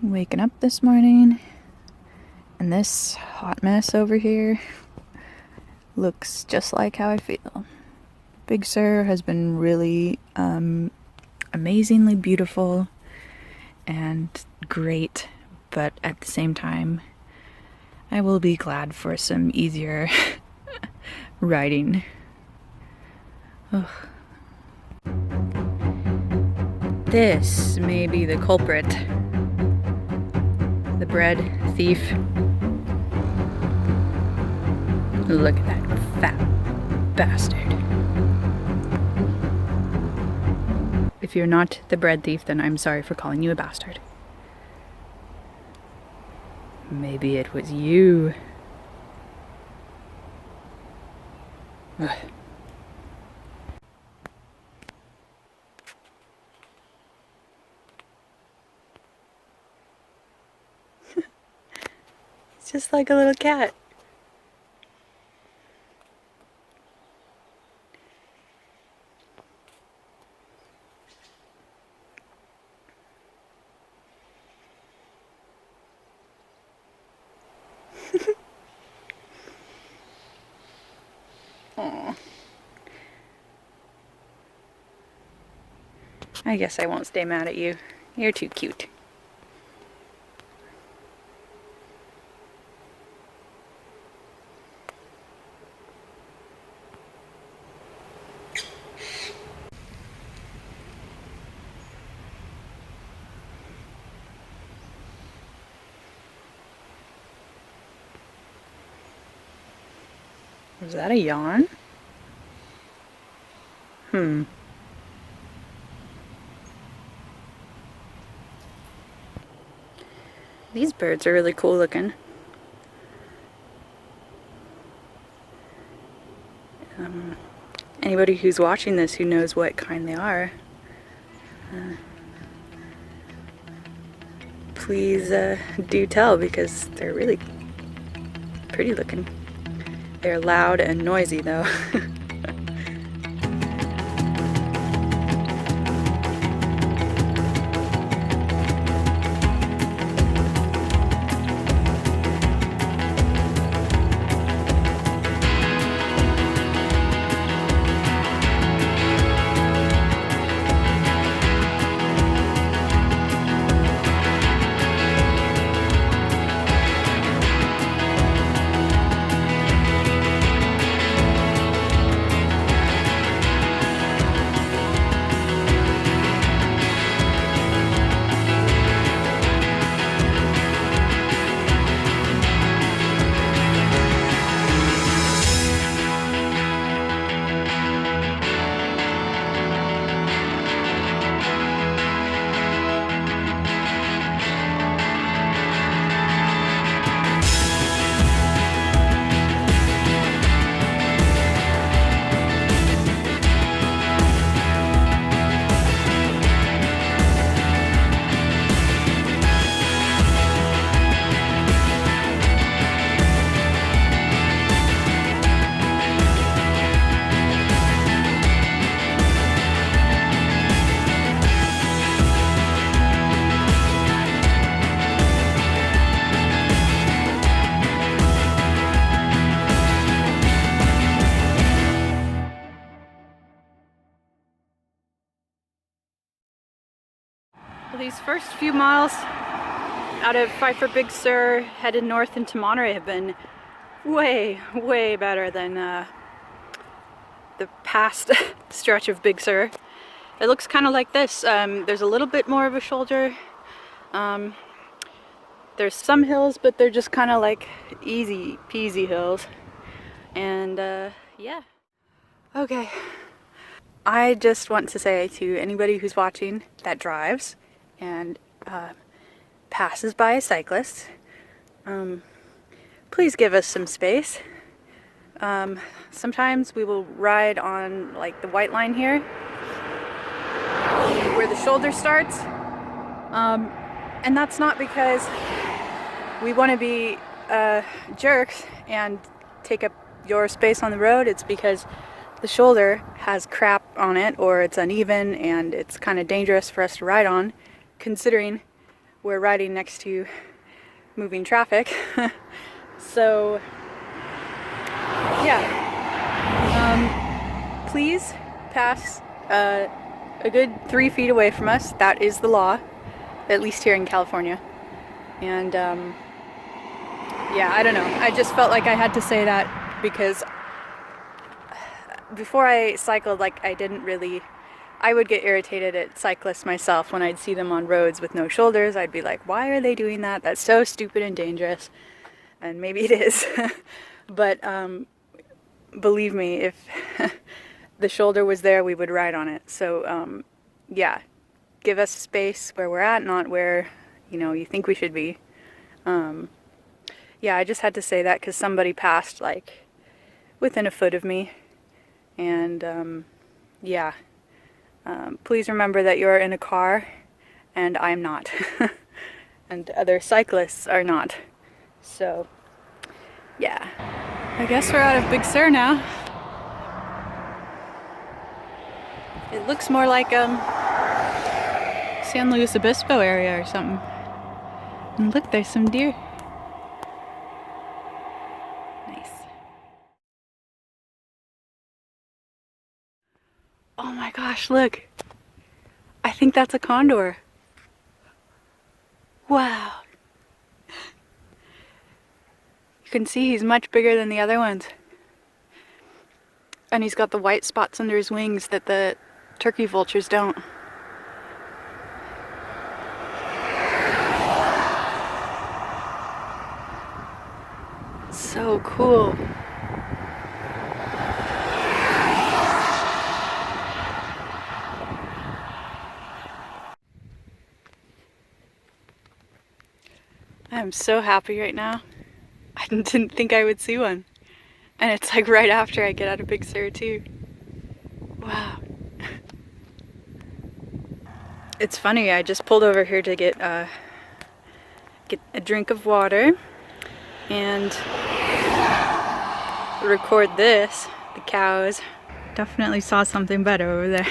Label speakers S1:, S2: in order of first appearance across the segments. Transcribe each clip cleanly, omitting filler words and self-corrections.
S1: Waking up this morning, and this hot mess over here looks just like how I feel. Big Sur has been really amazingly beautiful and great, but at the same time, I will be glad for some easier riding. Ugh. This may be the culprit. The bread thief. Look at that fat bastard. If you're not the bread thief, then I'm sorry for calling you a bastard. Maybe it was you. Ugh. It's just like a little cat. Aww. I guess I won't stay mad at you. You're too cute. Was that a yawn? These birds are really cool looking. Anybody who's watching this who knows what kind they are, please do tell, because they're really pretty looking. They're loud and noisy though. These first few miles out of Pfeiffer Big Sur headed north into Monterey have been way better than the past stretch of Big Sur. It looks kind of like this. There's a little bit more of a shoulder. There's some hills, but they're just kind of like easy peasy hills. And yeah. Okay. I just want to say to anybody who's watching that drives and passes by a cyclist, please give us some space. Sometimes we will ride on like the white line here where the shoulder starts, and that's not because we want to be jerks and take up your space on the road. It's because the shoulder has crap on it, or it's uneven and it's kind of dangerous for us to ride on, considering we're riding next to moving traffic. So, yeah. Please pass a good 3 feet away from us. That is the law, at least here in California. And yeah, I don't know. I just felt like I had to say that because before I cycled, like, I would get irritated at cyclists myself when I'd see them on roads with no shoulders. I'd be like, why are they doing that? That's so stupid and dangerous. And maybe it is. But believe me, if the shoulder was there, we would ride on it. So yeah, give us space where we're at, not where, you think we should be. Yeah, I just had to say that because somebody passed, like, within a foot of me. And yeah, please remember that you're in a car and I'm not. And other cyclists are not. So yeah, I guess we're out of Big Sur now. It looks more like San Luis Obispo area or something. And look, there's some deer. Nice. Oh my gosh, look. I think that's a condor. Wow. You can see he's much bigger than the other ones. And he's got the white spots under his wings that the turkey vultures don't. So cool. I'm so happy right now. I didn't think I would see one. And it's like right after I get out of Big Sur too. Wow. It's funny, I just pulled over here to get a drink of water and record this, the cows. Definitely saw something better over there.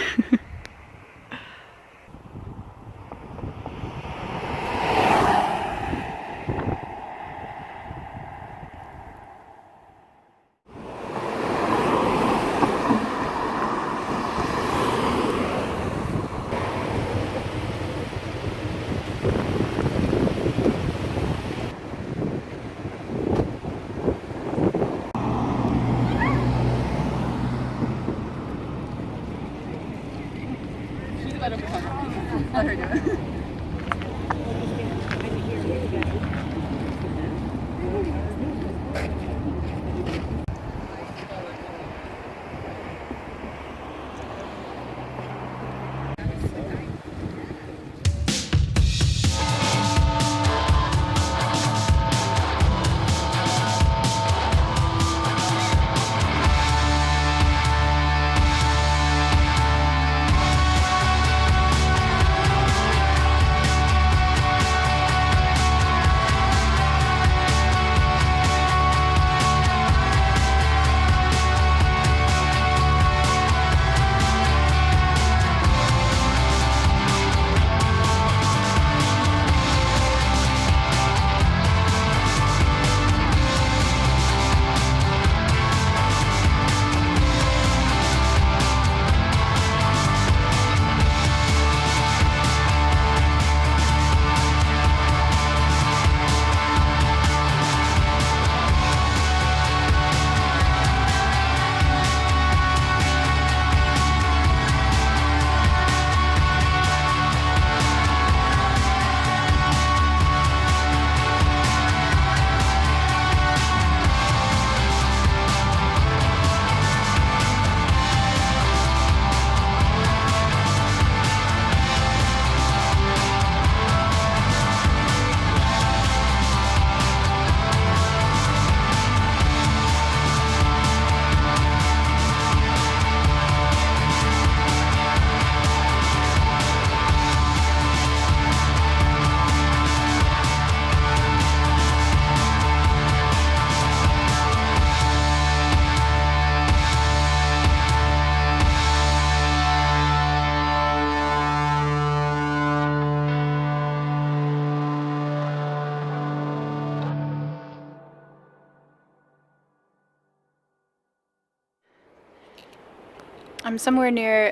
S1: I'm somewhere near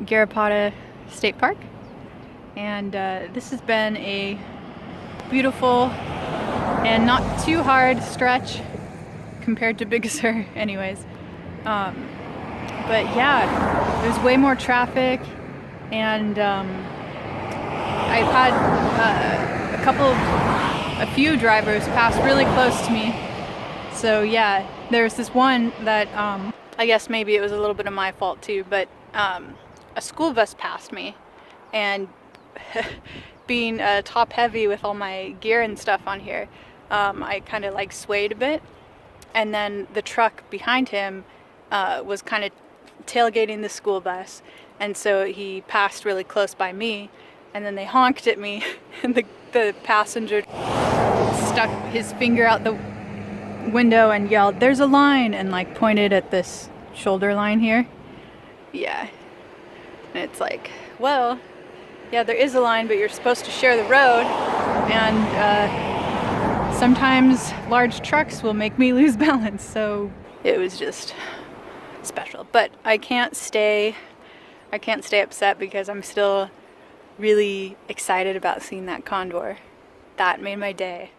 S1: Garapata State Park, and this has been a beautiful and not too hard stretch compared to Big Sur anyways. But yeah, there's way more traffic, and I've had a few drivers pass really close to me. So yeah, there's this one that I guess maybe it was a little bit of my fault too, but a school bus passed me, and being top heavy with all my gear and stuff on here, I kind of like swayed a bit, and then the truck behind him was kind of tailgating the school bus, and so he passed really close by me, and then they honked at me, and the passenger stuck his finger out the window and yelled, "There's a line," and like pointed at this shoulder line here. Yeah, and it's like, well, yeah, there is a line, but you're supposed to share the road, and sometimes large trucks will make me lose balance, so it was just special. But I can't stay upset because I'm still really excited about seeing that condor. That made my day.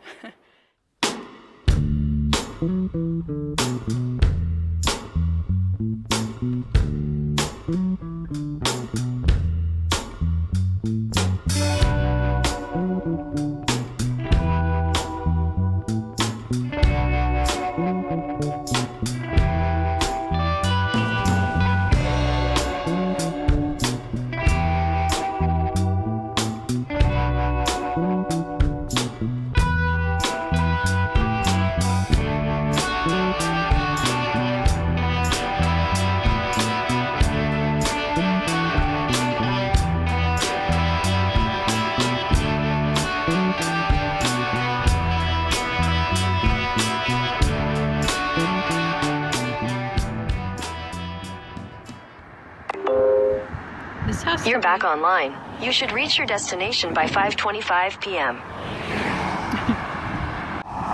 S2: You're back online. You should reach your destination by 5:25 p.m.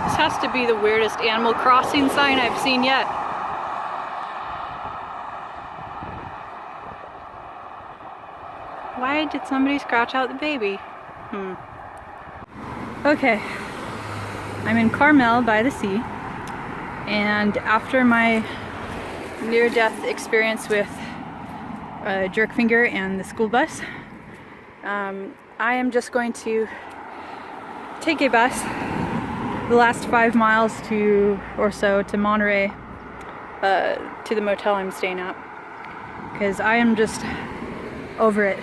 S1: This has to be the weirdest Animal Crossing sign I've seen yet. Why did somebody scratch out the baby? Okay, I'm in Carmel by the sea, and after my near-death experience with jerk finger and the school bus, I am just going to take a bus the last 5 miles or so to Monterey, to the motel I'm staying at, because I am just over it.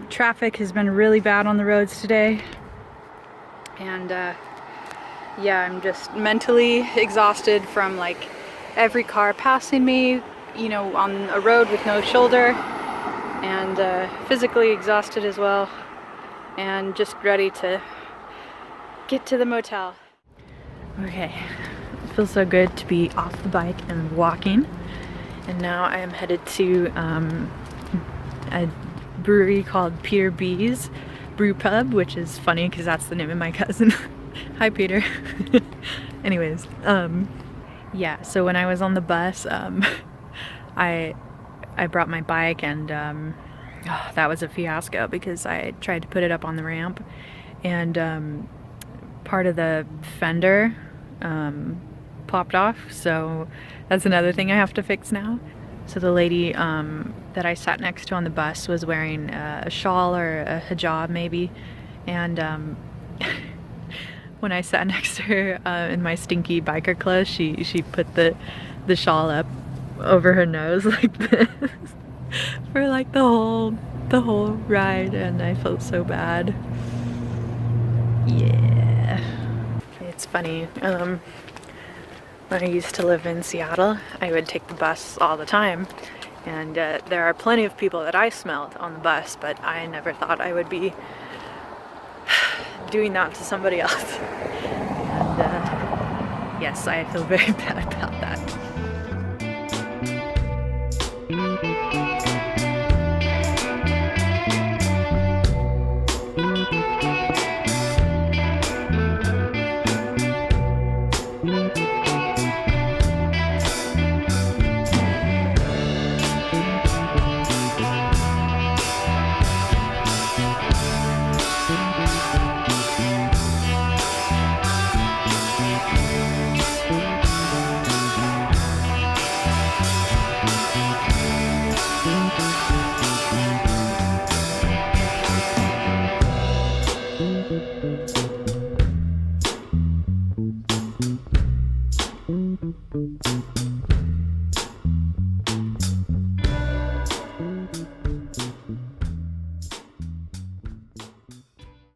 S1: Traffic has been really bad on the roads today, and yeah, I'm just mentally exhausted from like every car passing me, you know, on a road with no shoulder, and physically exhausted as well, and just ready to get to the motel. Okay, it feels so good to be off the bike and walking, and now I am headed to a brewery called Peter B's Brew Pub, which is funny because that's the name of my cousin. Hi, Peter. Anyways, yeah, so when I was on the bus, I brought my bike, and that was a fiasco because I tried to put it up on the ramp, and part of the fender popped off, so that's another thing I have to fix now. So the lady that I sat next to on the bus was wearing a shawl or a hijab maybe, and when I sat next to her in my stinky biker clothes, she put the shawl up over her nose like this for like the whole ride, and I felt so bad. Yeah, it's funny. When I used to live in Seattle, I would take the bus all the time, and there are plenty of people that I smelled on the bus, but I never thought I would be doing that to somebody else. And yes, I feel very bad about